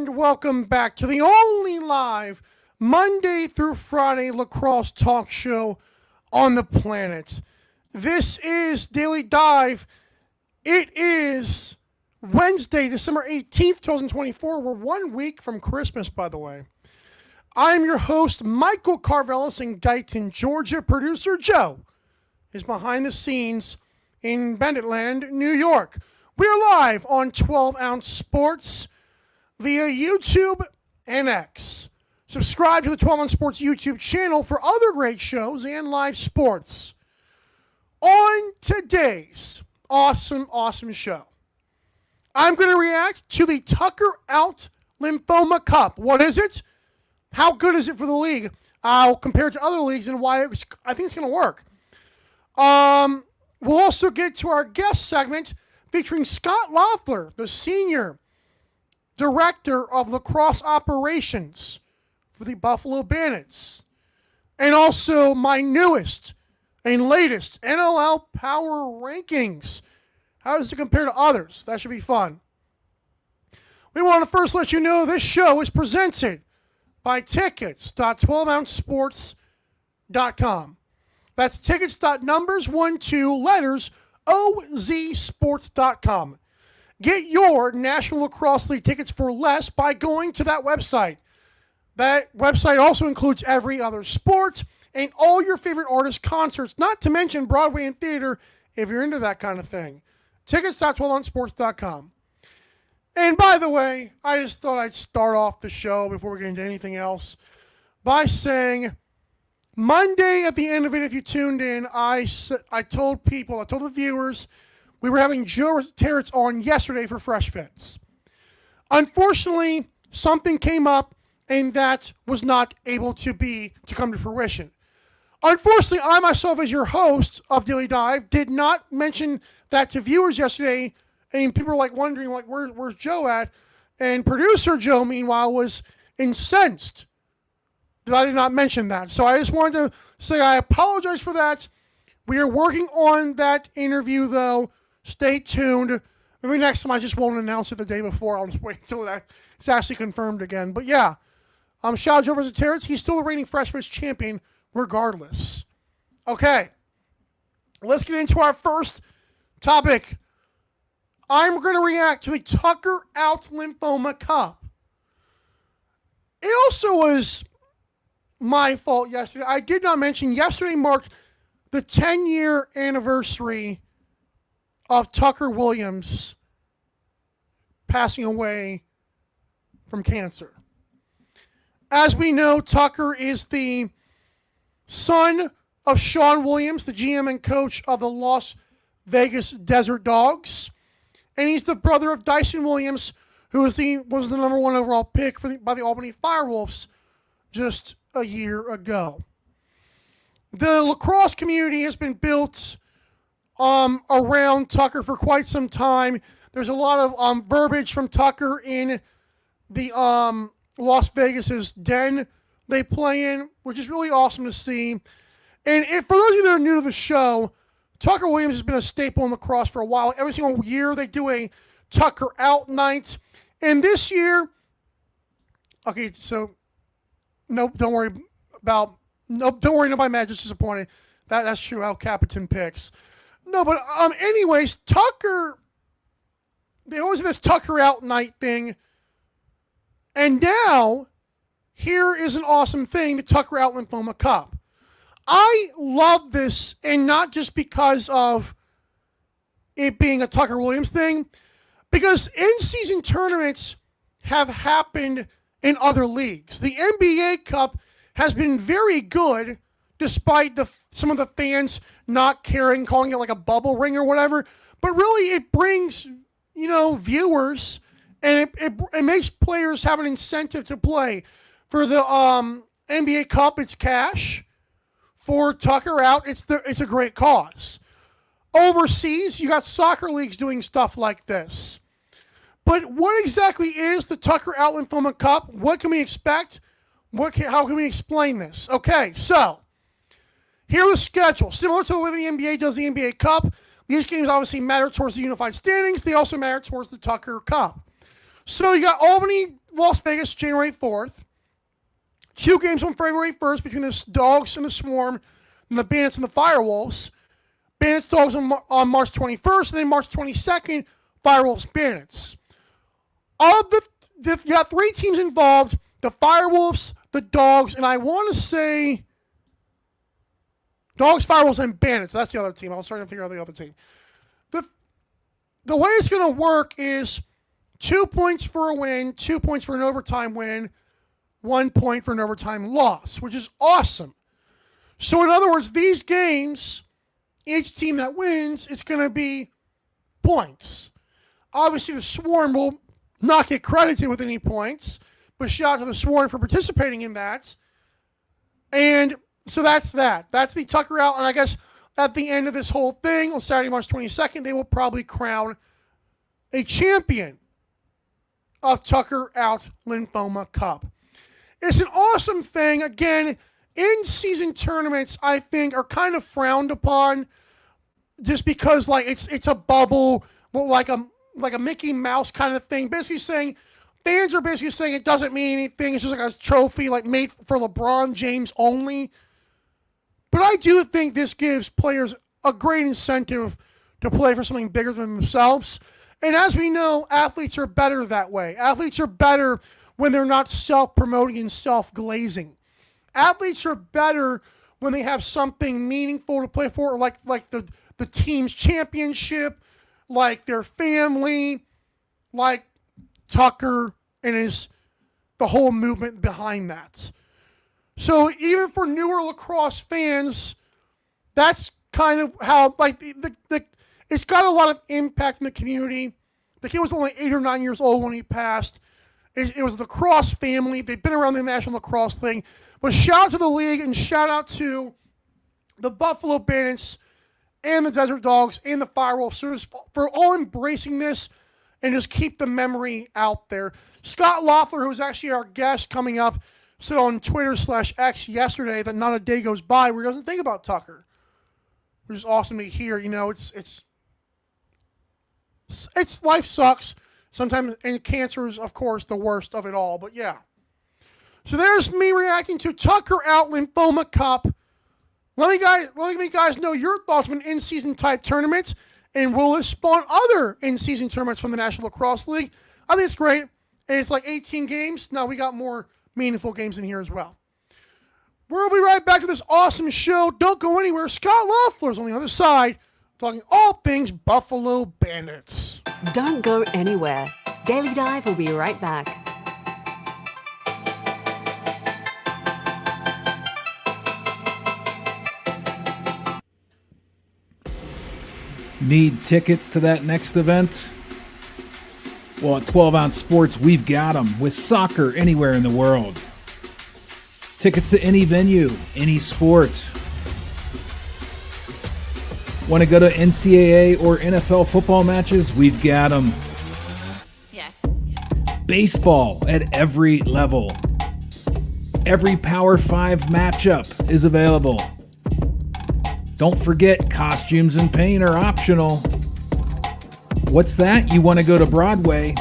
And welcome back to the only live Monday through Friday lacrosse talk show on the planet. This is Daily Dive. It is Wednesday, December 18th, 2024. We're 1 week from Christmas, by the way. I'm your host, Michael Carvelis in Guyton, Georgia. Producer Joe is behind the scenes in Bennettland, New York. We're live on 12 Ounce Sports via YouTube and X. Subscribe to the 12 Ounce Sports YouTube channel for other great shows and live sports. On today's awesome show, I'm going to react to the Tucker Out Lymphoma Cup. What is it? How good is it for the league? I'll compare it to other leagues and why I think it's going to work. We'll also get to our guest segment featuring Scott Loffler, the senior director of lacrosse operations for the Buffalo Bandits, and also my newest and latest NLL Power Rankings. How does it compare to others? That should be fun. We want to first let you know this show is presented by tickets.12ouncesports.com. That's tickets.numbers12letters ozsports.com. Get your National Lacrosse League tickets for less by going to that website. That website also includes every other sport and all your favorite artists' concerts, not to mention Broadway and theater if you're into that kind of thing. Tickets.12ouncesports.com. And by the way, I just thought I'd start off the show before we get into anything else by saying Monday at the end of it, if you tuned in, I told the viewers, we were having Joe Terrence on yesterday for Fresh Fits. Unfortunately, something came up and that was not able to come to fruition. Unfortunately, I myself, as your host of Daily Dive, did not mention that to viewers yesterday, and people were like wondering, like, where's Joe at? And producer Joe, meanwhile, was incensed that I did not mention that. So I just wanted to say I apologize for that. We are working on that interview, though. Stay tuned. Maybe next time I just won't announce it the day before. I'll just wait until it's actually confirmed again. But yeah, shout out Joe versus Terrence. He's still the reigning Fresh Fish champion regardless. Okay, let's get into our first topic. I'm going to react to the Tucker Out Lymphoma Cup. It also was my fault yesterday. I did not mention yesterday marked the 10-year anniversary of Tucker Williams passing away from cancer. As we know, Tucker is the son of Sean Williams, the GM and coach of the Las Vegas Desert Dogs. And he's the brother of Dyson Williams, who was the number one overall pick by the Albany Firewolves just a year ago. The lacrosse community has been built around Tucker for quite some time. There's a lot of verbiage from Tucker in the Las Vegas's den they play in, which is really awesome to see. And for those of you that are new to the show, Tucker Williams has been a staple in lacrosse for a while. Every single year they do a Tucker Out night. And this year, okay, so nope, don't worry, nobody mad, just disappointed. That's true, Al Capitan picks. No, but anyways, Tucker, they always have this Tucker Out night thing. And now, here is an awesome thing, the Tucker Out Lymphoma Cup. I love this, and not just because of it being a Tucker Williams thing, because in-season tournaments have happened in other leagues. The NBA Cup has been very good, despite some of the fans not caring, calling it like a bubble ring or whatever. But really, it brings, viewers, and it makes players have an incentive to play. For the NBA Cup, it's cash. For Tucker Out, it's a great cause. Overseas, you got soccer leagues doing stuff like this. But what exactly is the Tucker Out Lymphoma Cup? What can we expect? How can we explain this? Okay, so here is the schedule. Similar to the way the NBA does the NBA Cup, these games obviously matter towards the unified standings. They also matter towards the Tucker Cup. So you got Albany Las Vegas, January 4th. 2 games on February 1st between the Dogs and the Swarm, and the Bandits and the Firewolves. Bandits, Dogs on March 21st, and then March 22nd, Firewolves, Bandits. You got 3 teams involved, the Firewolves, the Dogs, and I want to say Dogs, Firewolves, and Bandits. That's the other team. I was trying to figure out the other team. The way it's going to work is 2 points for a win, 2 points for an overtime win, 1 point for an overtime loss, which is awesome. So in other words, these games, each team that wins, it's going to be points. Obviously, the Swarm will not get credited with any points, but shout out to the Swarm for participating in that. And so that's that. That's the Tucker out, and I guess at the end of this whole thing, on Saturday, March 22nd, they will probably crown a champion of Tucker Out Lymphoma Cup. It's an awesome thing. Again, in-season tournaments, I think, are kind of frowned upon just because, like, it's a bubble, like a Mickey Mouse kind of thing. Basically saying, fans are basically saying it doesn't mean anything. It's just like a trophy, like, made for LeBron James only. But I do think this gives players a great incentive to play for something bigger than themselves. And as we know, athletes are better that way. Athletes are better when they're not self-promoting and self-glazing. Athletes are better when they have something meaningful to play for, like the team's championship, like their family, like Tucker and the whole movement behind that. So even for newer lacrosse fans, that's kind of how, like, it's got a lot of impact in the community. The kid was only 8 or 9 years old when he passed. It was the lacrosse family. They've been around the National Lacrosse thing. But shout out to the league and shout out to the Buffalo Bandits and the Desert Dogs and the Firewolves for all embracing this and just keep the memory out there. Scott Loffler, who's actually our guest coming up, said on Twitter/X yesterday that not a day goes by where he doesn't think about Tucker, which is awesome to hear. You know, it's life sucks sometimes, and cancer is, of course, the worst of it all. But yeah, so there's me reacting to Tucker Out Lymphoma Cup. Let me guys know your thoughts of an in-season type tournament, and will this spawn other in-season tournaments from the National Lacrosse League? I think it's great, and it's like 18 games. Now we got more meaningful games in here as well. We'll be right back to this awesome show. Don't go anywhere. Scott Loeffler's on the other side, talking all things Buffalo Bandits. Don't go anywhere. Daily Dive will be right back. Need tickets to that next event? Well, at 12 Ounce Sports, we've got them with soccer anywhere in the world. Tickets to any venue, any sport. Want to go to NCAA or NFL football matches? We've got them. Yeah. Baseball at every level. Every Power 5 matchup is available. Don't forget, costumes and paint are optional. What's that? You want to go to Broadway?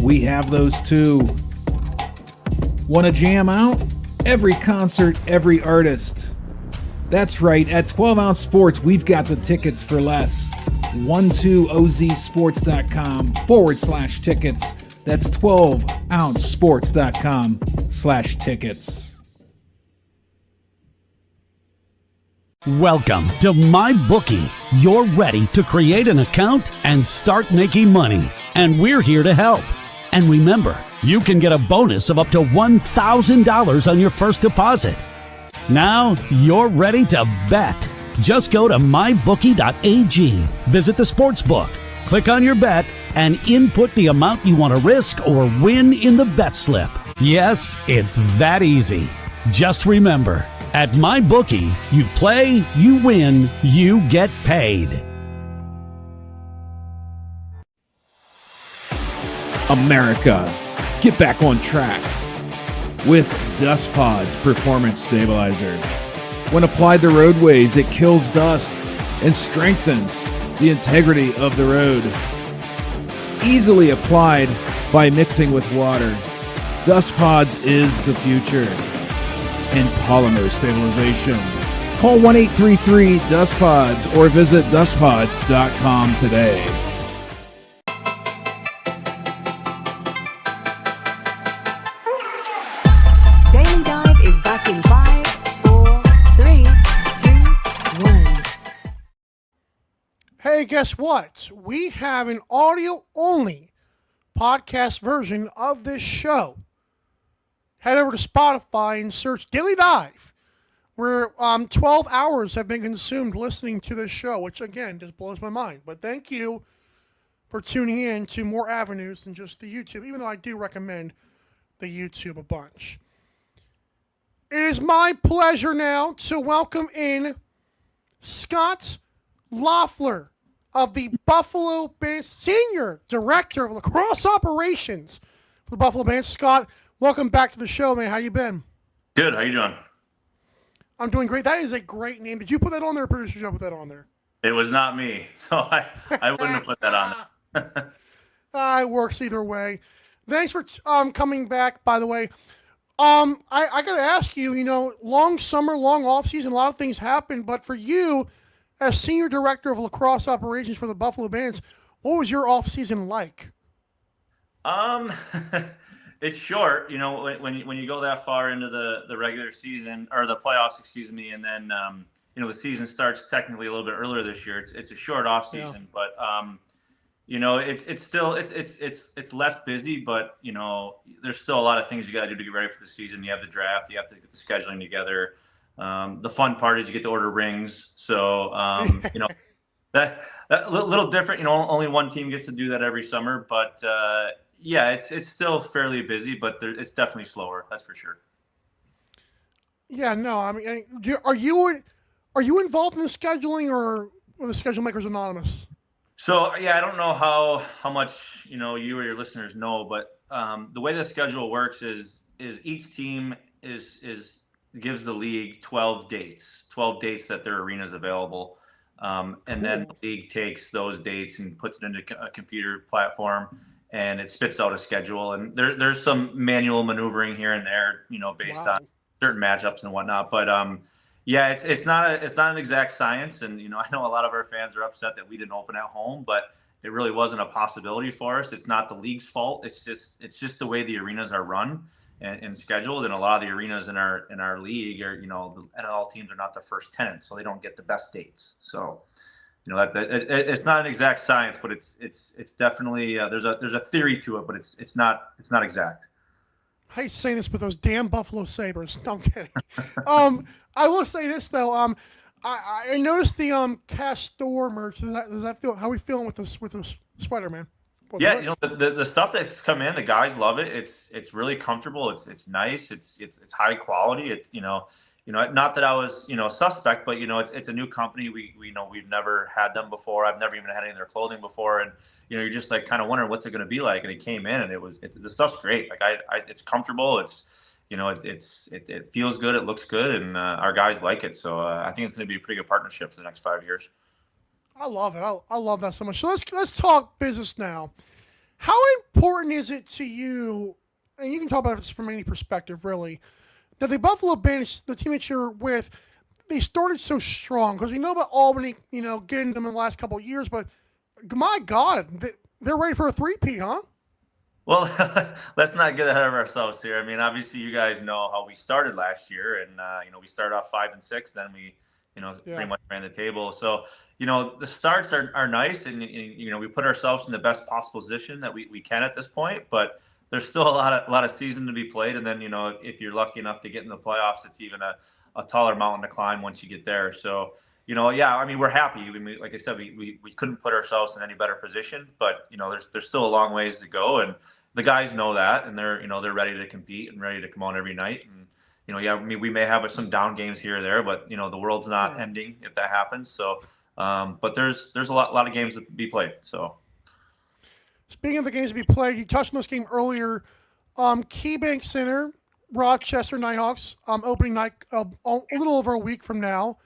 We have those too. Want to jam out? Every concert, every artist. That's right, at 12 Ounce Sports, we've got the tickets for less. 12ozsports.com/tickets. That's 12ouncesports.com/tickets. Welcome to MyBookie. You're ready to create an account and start making money, and we're here to help. And remember, you can get a bonus of up to $1,000 on your first deposit. Now you're ready to bet. Just go to mybookie.ag, visit the sportsbook, click on your bet, and input the amount you want to risk or win in the bet slip. Yes, it's that easy. Just remember, at MyBookie, you play, you win, you get paid. America, get back on track with Dust Pods Performance Stabilizer. When applied to roadways, it kills dust and strengthens the integrity of the road. Easily applied by mixing with water. Dust Pods is the future. And polymer stabilization. Call 1-833-DUST-PODS or visit dustpods.com today. Daily Dive is back in 5, 4, 3, 2, 1. Hey, guess what? We have an audio-only podcast version of this show. Head over to Spotify and search Daily Dive, where 12 hours have been consumed listening to this show, which, again, just blows my mind. But thank you for tuning in to more avenues than just the YouTube, even though I do recommend the YouTube a bunch. It is my pleasure now to welcome in Scott Loffler of the Buffalo Bandits, Senior Director of Lacrosse Operations for the Buffalo Bandits. Scott, welcome back to the show, man. How you been? Good. How you doing? I'm doing great. That is a great name. Did you put that on there, or producer Joe put that on there? It was not me, so I wouldn't have put that on there. It works either way. Thanks for coming back, by the way. I got to ask you, long summer, long off season, a lot of things happen, but for you, as Senior Director of Lacrosse Operations for the Buffalo Bandits, what was your off season like? It's short, when you go that far into the regular season or the playoffs, excuse me, and then the season starts technically a little bit earlier this year. It's a short off season, but it's still it's less busy, but there's still a lot of things you got to do to get ready for the season. You have the draft, you have to get the scheduling together. The fun part is you get to order rings, so that little different. Only one team gets to do that every summer, but yeah, it's still fairly busy, but it's definitely slower. That's for sure. Yeah, no, I mean, are you involved in the scheduling, or are the schedule makers anonymous? So yeah, I don't know how much you or your listeners know, but the way the schedule works is each team gives the league 12 dates that their arena is available, and then the league takes those dates and puts it into a computer platform, and it spits out a schedule. And there's some manual maneuvering here and there, based on certain matchups and whatnot. But yeah, it's not an exact science. And I know a lot of our fans are upset that we didn't open at home, but it really wasn't a possibility for us. It's not the league's fault. It's just the way the arenas are run and scheduled. And a lot of the arenas in our league are, the NL teams are not the first tenant, so they don't get the best dates. So it's not an exact science, but it's definitely there's a theory to it, but it's not exact. I hate saying this, but those damn Buffalo Sabres. No, I'm kidding. I will say this though. I noticed the Castor merch. Does that feel? How are we feeling with the sweater, man? Yeah, the stuff that's come in, the guys love it. It's really comfortable. It's nice. It's high quality. Not that I was suspect, but it's a new company. We've never had them before. I've never even had any of their clothing before, and you're just like kind of wondering what's it going to be like. And it came in, and the stuff's great. Like it's comfortable. It feels good. It looks good, and our guys like it. So I think it's going to be a pretty good partnership for the next 5 years. I love it. I love that so much. So let's talk business now. How important is it to you? And you can talk about this from any perspective, really, that the Buffalo Bandits, the team that you're with, they started so strong? Because we know about Albany, getting them in the last couple of years, but my God, they're ready for a three-peat, huh? Well, let's not get ahead of ourselves here. I mean, obviously, you guys know how we started last year, and we started off 5-6, then we, pretty much ran the table. So, the starts are nice, and we put ourselves in the best possible position that we can at this point. But there's still a lot of season to be played, and then if you're lucky enough to get in the playoffs, it's even a taller mountain to climb once you get there. So. Yeah, I mean, we're happy. Like I said, we couldn't put ourselves in any better position, but there's still a long ways to go, and the guys know that, and they're ready to compete and ready to come on every night. And yeah, I mean, we may have some down games here or there, but the world's not ending if that happens. So, but there's a lot of games to be played. So, speaking of the games to be played, you touched on this game earlier. KeyBank Center, Rochester Nighthawks, opening night a little over a week from now.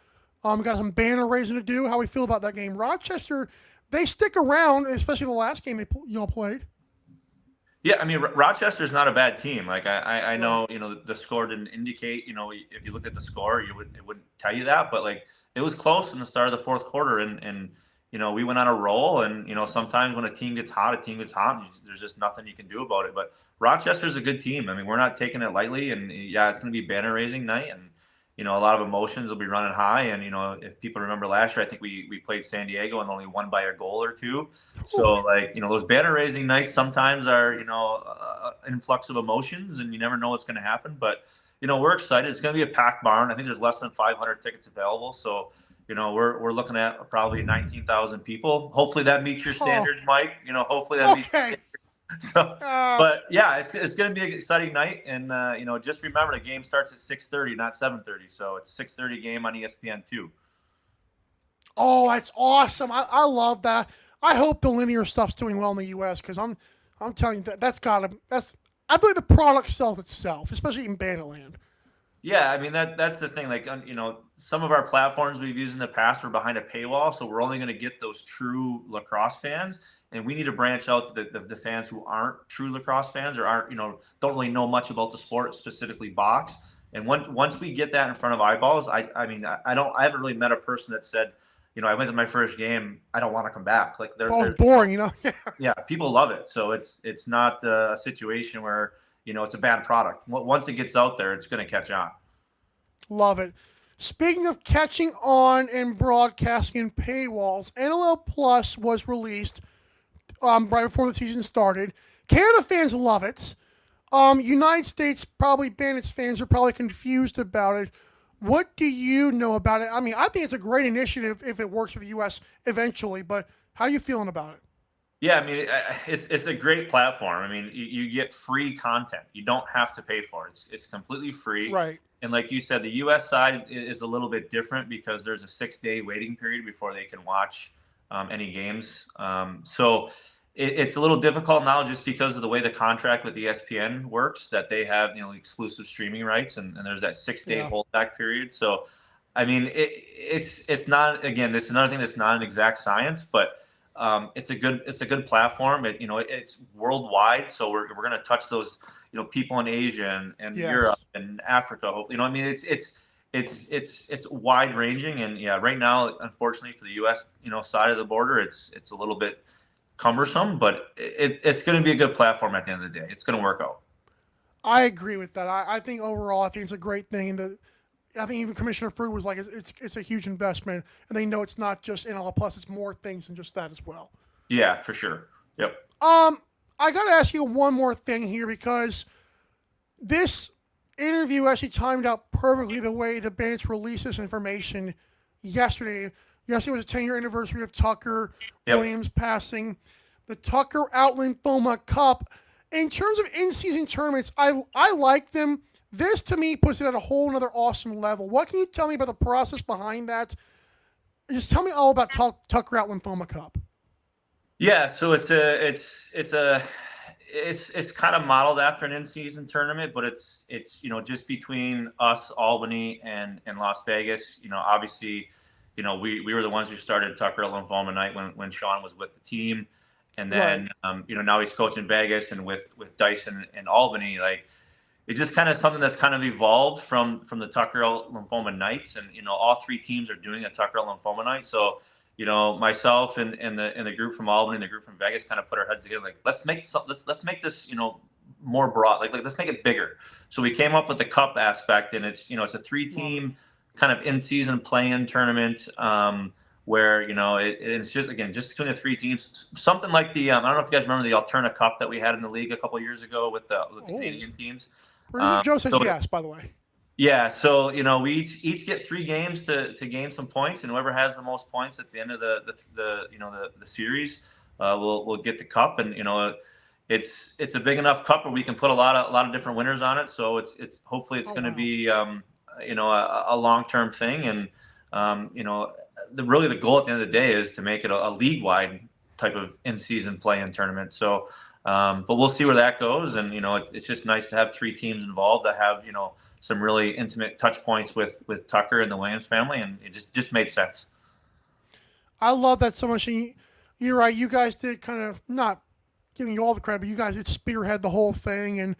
We got some banner raising to do. How we feel about that game? Rochester, they stick around, especially the last game they played. Yeah, I mean, Rochester's not a bad team. Like I know, Right. you know, the score didn't indicate, you know, if you looked at the score, it wouldn't tell you that, but like it was close in the start of the fourth quarter, and you know, we went on a roll, and you know, sometimes when a team gets hot, and there's just nothing you can do about it. But Rochester's a good team. I mean, we're not taking it lightly, and yeah, it's going to be banner raising night, and you know, a lot of emotions will be running high. And you know, if people remember last year, I think we played San Diego and only won by a goal or two. So like, you know, those banner raising nights sometimes are, you know, influx of emotions, and you never know what's going to happen. But you know, we're excited. It's going to be a packed barn. I think there's less than 500 tickets available. So you know, we're looking at probably 19,000 people. Hopefully that meets your Oh, standards, Mike. You know, hopefully that meets. okay. So, Uh, but yeah, it's going to be an exciting night, and you know, just remember the game starts at 6:30, not 7:30. So it's 6:30 game on ESPN2. oh, that's awesome. I love that. I hope the linear stuff's doing well in the U.S. because I'm telling you that's I believe the product sells itself, especially in Bannerland. Yeah, I mean that's the thing. Like you know, some of our platforms we've used in the past are behind a paywall, so we're only going to get those true lacrosse fans, and we need to branch out to the fans who aren't true lacrosse fans or aren't, you know, don't really know much about the sport, specifically box. And once we get that in front of eyeballs, I mean I haven't really met a person that said, you know, I went to my first game, I don't want to come back. Like Oh, they're boring, you know. yeah, people love it. So it's not a situation where, you know, it's a bad product. Once it gets out there, it's going to catch on. Love it. Speaking of catching on and broadcasting and paywalls, NLL Plus was released right before the season started. Canada fans love it. United States probably Bandits fans are probably confused about it. What do you know about it? I mean, I think it's a great initiative if it works for the U.S. eventually. But how are you feeling about it? Yeah, I mean, it's a great platform. I mean, you get free content. You don't have to pay for it. It's completely free. Right. And like you said, the U.S. side is a little bit different because there's a 6-day waiting period before they can watch any games. So it's a little difficult now just because of the way the contract with ESPN works, that they have, you know, exclusive streaming rights, and there's that 6-day Yeah. holdback period. So, I mean, it's not, again, this is another thing that's not an exact science, but it's a good platform. You know, it's worldwide, so we're going to touch those, you know, people in Asia and Yes. Europe and Africa. You know, I mean, it's wide ranging, and yeah, right now, unfortunately for the U.S., you know, side of the border, it's a little bit cumbersome, but it's going to be a good platform at the end of the day. It's going to work out. I agree with that. I think overall, I think it's a great thing. And I think even Commissioner Fruit was like, it's a huge investment, and they know it's not just NLL Plus; it's more things than just that as well. Yeah, for sure. Yep. I got to ask you one more thing here because this interview actually timed out perfectly the way the Bandits released this information yesterday. Yesterday was a 10-year anniversary of Tucker Yep. Williams passing. The Tucker Out Lymphoma Cup. In terms of in-season tournaments, I like them. This to me puts it at a whole another awesome level. What can you tell me about the process behind that? Just tell me all about Tucker Out Lymphoma Cup. Yeah, so it's kind of modeled after an in-season tournament, but it's you know, just between us, Albany, and Las Vegas. You know, obviously, you know, we were the ones who started Tucker at Lymphoma Night when Sean was with the team, and then you know, now he's coaching Vegas and with Dyson and Albany. Like, it's just kind of something that's kind of evolved from the Tucker Lymphoma Nights, and you know, all three teams are doing a Tucker Lymphoma Night. So you know, myself and the group from Albany and the group from Vegas kind of put our heads together, like let's make this, you know, more broad, like let's make it bigger. So we came up with the cup aspect, and it's, you know, it's a 3-team kind of in-season play-in tournament, where, you know, it's just, again, just between the 3 teams, something like the I don't know if you guys remember the Alterna Cup that we had in the league a couple of years ago with the Canadian teams. Producer Joe says so- yes, by the way. Yeah, so you know, we each get 3 games to gain some points, and whoever has the most points at the end of the you know, the series, will get the cup. And you know, it's a big enough cup where we can put a lot of different winners on it. So it's hopefully it's going to be you know, a long-term thing, and you know, really the goal at the end of the day is to make it a league-wide type of in-season play-in tournament. So, but we'll see where that goes, and you know, it's just nice to have 3 teams involved that have, you know, some really intimate touch points with Tucker and the Williams family, and it just made sense. I love that so much. And you're right. You guys did kind of not giving you all the credit, but you guys did spearhead the whole thing, and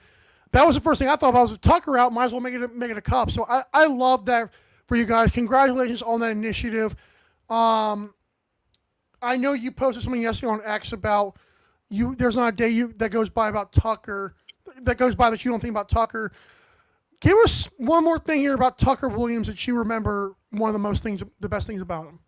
that was the first thing I thought about. Was Tucker out, might as well make it a cup. So I love that for you guys. Congratulations on that initiative. I know you posted something yesterday on X about there's not a day that goes by about Tucker that goes by that you don't think about Tucker. Give us one more thing here about Tucker Williams that you remember one of the best things about him.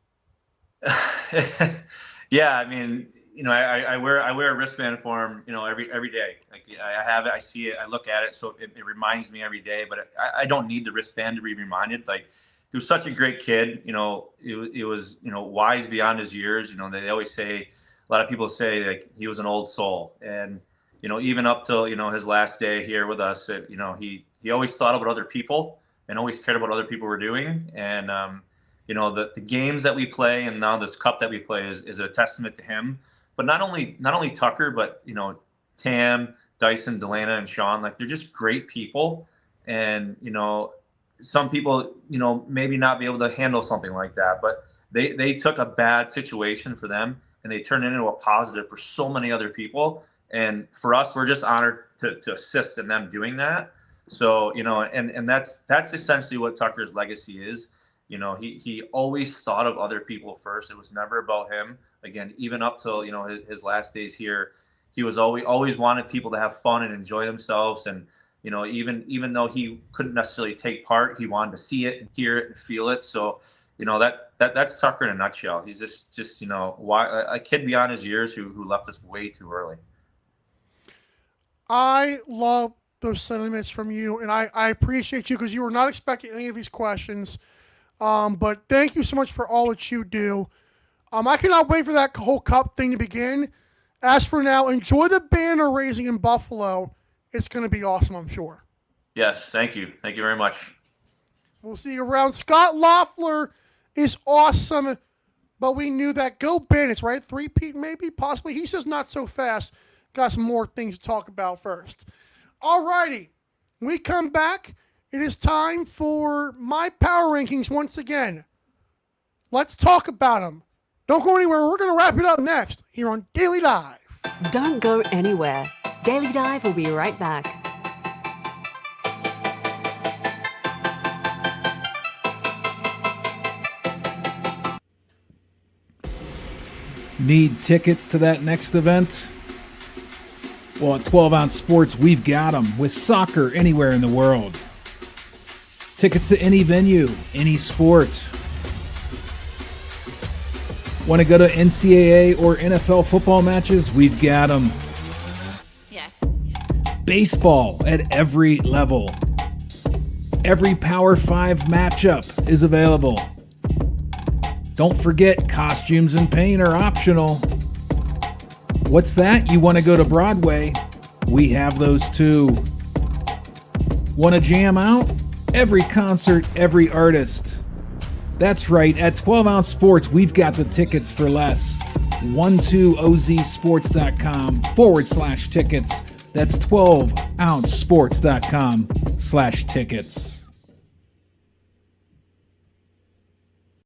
Yeah, I mean, I wear a wristband for him, every day. Like I have it, I see it, I look at it, so it reminds me every day. But I don't need the wristband to be reminded. Like he was such a great kid. He was wise beyond his years. They always say, a lot of people say like he was an old soul, and even up till his last day here with us, he always thought about other people and always cared about other people were doing. And the games that we play and now this cup that we play is a testament to him. But not only Tucker, but Tam, Dyson, Delana, and Sean, like they're just great people. And some people maybe not be able to handle something like that, but they took a bad situation for them and they turned it into a positive for so many other people. And for us, we're just honored to assist in them doing that. So and that's essentially what Tucker's legacy is. He always thought of other people first. It was never about him. Again, even up till his last days here, he was always wanted people to have fun and enjoy themselves. And even though he couldn't necessarily take part, he wanted to see it and hear it and feel it. So that's Tucker in a nutshell. He's just a kid beyond his years who left us way too early. I love those sentiments from you, and I appreciate you because you were not expecting any of these questions. But thank you so much for all that you do. I cannot wait for that whole cup thing to begin. As for now, enjoy the banner raising in Buffalo. It's going to be awesome, I'm sure. Yes, thank you. Thank you very much. We'll see you around. Scott Loffler is awesome, but we knew that. Go Bandits, right? 3-peat maybe, possibly. He says not so fast. Got some more things to talk about first. All righty. We come back. It is time for my power rankings once again. Let's talk about them. Don't go anywhere. We're going to wrap it up next here on Daily Dive. Don't go anywhere. Daily Dive will be right back. Need tickets to that next event? Well, at 12 Ounce Sports, we've got them with soccer anywhere in the world. Tickets to any venue, any sport. Want to go to NCAA or NFL football matches? We've got them. Yeah. Baseball at every level. Every Power 5 matchup is available. Don't forget, costumes and paint are optional. What's that? You want to go to Broadway? We have those too. Want to jam out? Every concert, every artist. That's right, at 12 Ounce Sports, we've got the tickets for less. 12ozsports.com/tickets. That's 12ouncesports.com/tickets.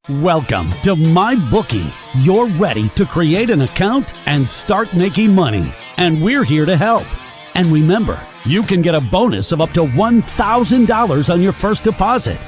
Welcome to MyBookie. You're ready to create an account and start making money. And we're here to help. And remember, you can get a bonus of up to $1,000 on your first deposit.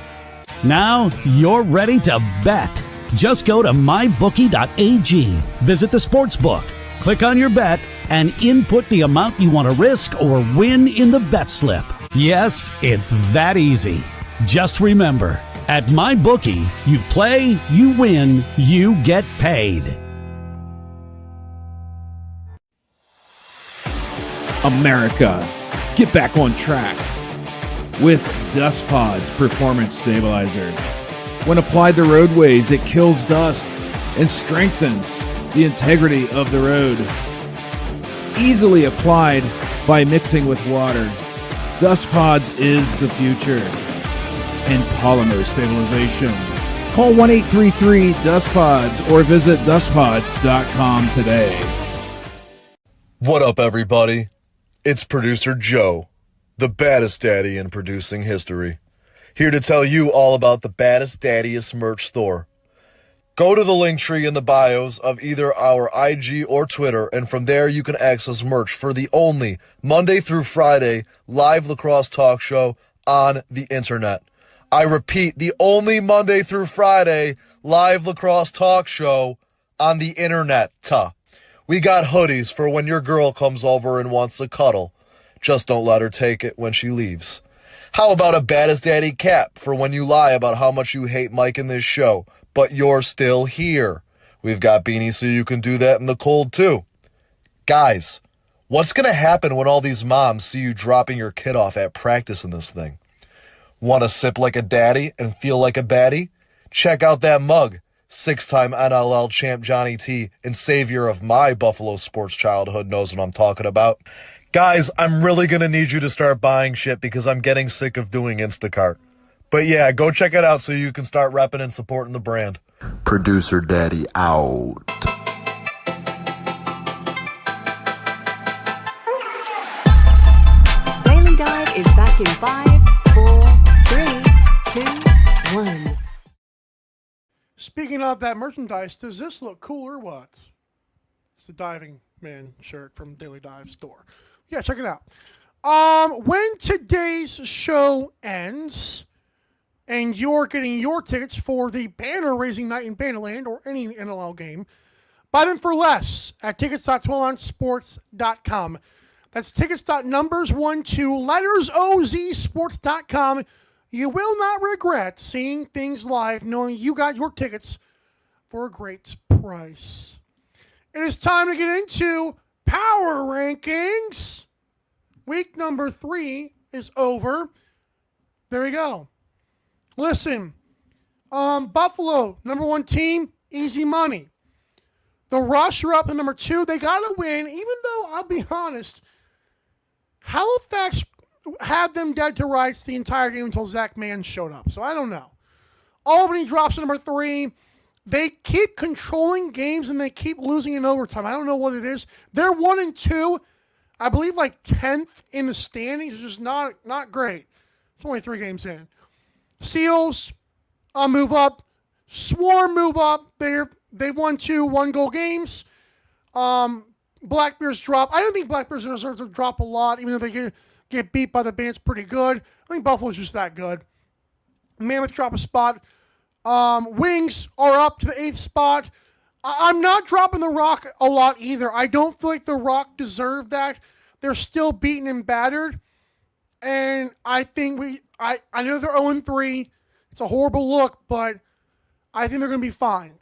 Now you're ready to bet. Just go to mybookie.ag, visit the sportsbook, click on your bet, and input the amount you want to risk or win in the bet slip. Yes, it's that easy. Just remember, at MyBookie, you play, you win, you get paid. America, get back on track with Dust Pod's Performance Stabilizer. When applied to roadways, it kills dust and strengthens the integrity of the road. Easily applied by mixing with water, Dust Pods is the future. And polymer stabilization. Call 1-833-DustPods or visit dustpods.com today. What up, everybody? It's producer Joe, the baddest daddy in producing history, here to tell you all about the baddest, daddiest merch store. Go to the link tree in the bios of either our IG or Twitter, and from there you can access merch for the only Monday through Friday live lacrosse talk show on the internet. I repeat, the only Monday through Friday live lacrosse talk show on the internet. We got hoodies for when your girl comes over and wants to cuddle. Just don't let her take it when she leaves. How about a Baddest Daddy cap for when you lie about how much you hate Mike in this show, but you're still here? We've got beanies so you can do that in the cold too. Guys, what's going to happen when all these moms see you dropping your kid off at practice in this thing? Want to sip like a daddy and feel like a baddie? Check out that mug. 6-time NLL champ Johnny T and savior of my Buffalo sports childhood knows what I'm talking about. Guys, I'm really going to need you to start buying shit because I'm getting sick of doing Instacart. But yeah, go check it out so you can start repping and supporting the brand. Producer Daddy out. Daily Dive is back in 5, 4, 3, 2, 1. Speaking of that merchandise, does this look cool or what? It's the Diving Man shirt from Daily Dive store. Yeah, check it out. When today's show ends and you're getting your tickets for the banner raising night in Bannerland or any NLL game, buy them for less at tickets.12ouncesports.com. That's tickets.numbers12lettersos sports.com. You will not regret seeing things live, knowing you got your tickets for a great price. It is time to get into Power Rankings. Week number 3 is over. There we go. Listen, Buffalo, number 1 team, easy money. The Rush are up to number 2. They got to win, even though, I'll be honest, Halifax had them dead to rights the entire game until Zach Mann showed up. So I don't know. Albany drops to number 3. They keep controlling games and they keep losing in overtime. I don't know what it is. They're 1-2. I believe like 10th in the standings. It's just not great. It's only 3 games in. Seals move up. Swarm move up. They won 2 one-goal games. Black Bears drop. I don't think Black Bears deserve to drop a lot, even though they get beat by the Bandits pretty good. I think Buffalo's just that good. Mammoth drop a spot. Wings are up to the 8th spot. I'm not dropping the Rock a lot either. I don't feel like the Rock deserve that. They're still beaten and battered. And I think I know they're 0-3. It's a horrible look, but I think they're going to be fine.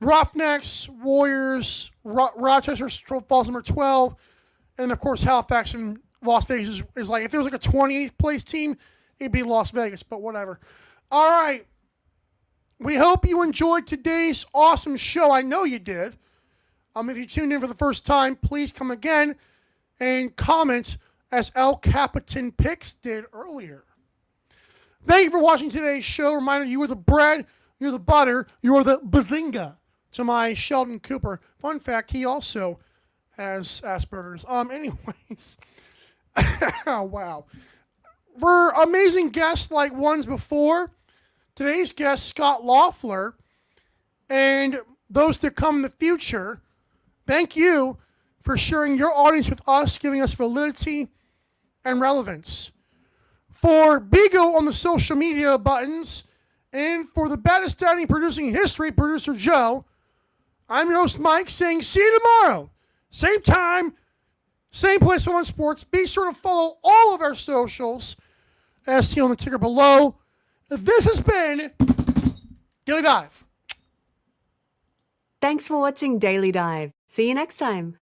Roughnecks, Warriors, Rochester falls number 12. And, of course, Halifax and Las Vegas is like, if there was like a 28th place team, it'd be Las Vegas, but whatever. All right. We hope you enjoyed today's awesome show. I know you did. If you tuned in for the first time, please come again and comment as El Capitan Picks did earlier. Thank you for watching today's show. Reminder, you are the bread, you're the butter, you are the bazinga to my Sheldon Cooper. Fun fact, he also has Asperger's. Anyways. Oh, wow. For amazing guests like ones before, today's guest, Scott Loffler, and those to come in the future, thank you for sharing your audience with us, giving us validity and relevance. For Bigo on the social media buttons, and for the baddest daddy producing history, producer Joe, I'm your host Mike saying see you tomorrow. Same time, same place on Sports. Be sure to follow all of our socials as seen on the ticker below. This has been Daily Dive. Thanks for watching Daily Dive. See you next time.